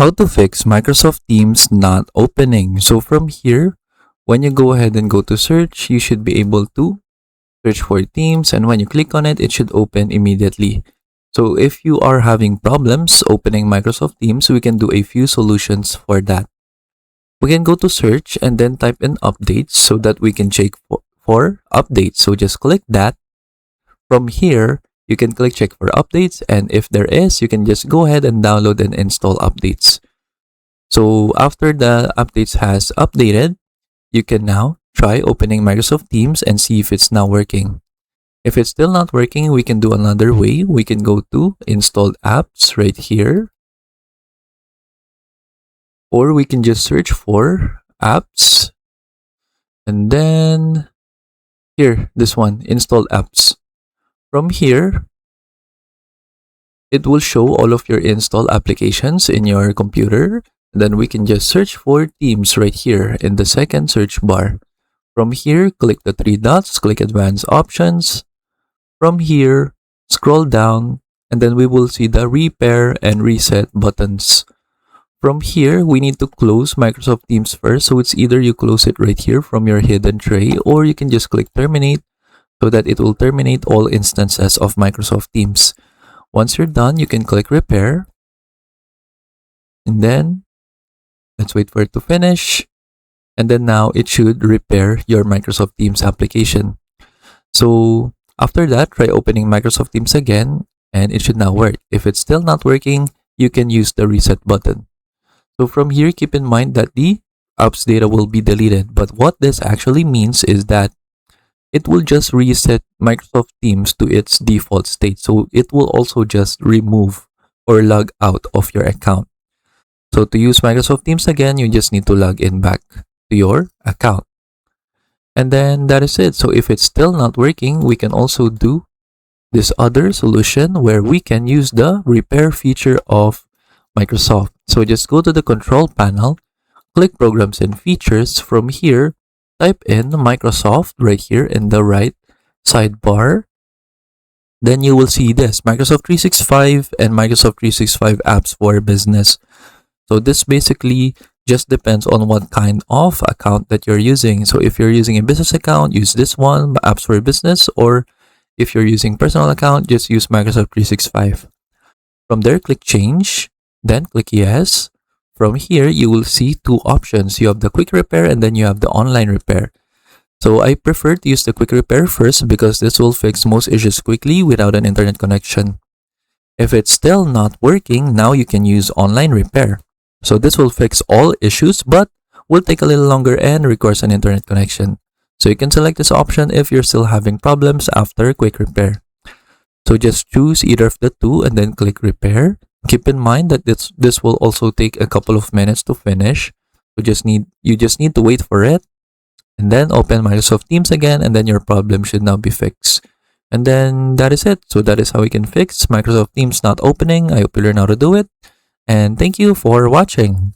How to fix Microsoft Teams not opening. So from here, when you go ahead and go to search, you should be able to search for Teams, and when you click on it, it should open immediately. So if you are having problems opening Microsoft Teams, we can do a few solutions for that. We can go to search and then type in updates so that we can check for updates. So just click that. From here, you can click check for updates, and if there is, you can just go ahead and download and install updates. So after the updates has updated, you can now try opening Microsoft Teams and see if it's now working. If it's still not working, we can do another way. We can go to installed apps right here, or we can just search for apps, and then here, this one, installed apps. From here, it will show all of your installed applications in your computer. Then we can just search for Teams right here in the second search bar. From here, click the three dots, click advanced options. From here, scroll down, and then we will see the repair and reset buttons. From here, we need to close Microsoft Teams first. So it's either you close it right here from your hidden tray, or you can just click terminate so that it will terminate all instances of Microsoft Teams. Once you're done, you can click repair, and then let's wait for it to finish. And then now it should repair your Microsoft Teams application. So after that, try opening Microsoft Teams again, and it should now work. If it's still not working, you can use the reset button. So from here, keep in mind that the apps data will be deleted. But what this actually means is that it will just reset Microsoft Teams to its default state. So it will also just remove or log out of your account. So to use Microsoft Teams again, you just need to log in back to your account. And then that is it. So if it's still not working, we can also do this other solution where we can use the repair feature of Microsoft. So just go to the control panel, click programs and features. From here, type in Microsoft right here in the right sidebar. Then you will see this Microsoft 365 and Microsoft 365 apps for business. So this basically just depends on what kind of account that you're using. So if you're using a business account, use this one, apps for business, or if you're using personal account, just use Microsoft 365. From there, click change, then click yes. From here, you will see two options. You have the quick repair and then you have the online repair. So I prefer to use the quick repair first because this will fix most issues quickly without an internet connection. If it's still not working, now you can use online repair. So this will fix all issues but will take a little longer and requires an internet connection. So you can select this option if you're still having problems after quick repair. So just choose either of the two and then click repair. Keep in mind that this will also take a couple of minutes to finish. You just need to wait for it. And then open Microsoft Teams again, and then your problem should now be fixed. And then that is it. So that is how we can fix Microsoft Teams not opening. I hope you learn how to do it. And thank you for watching.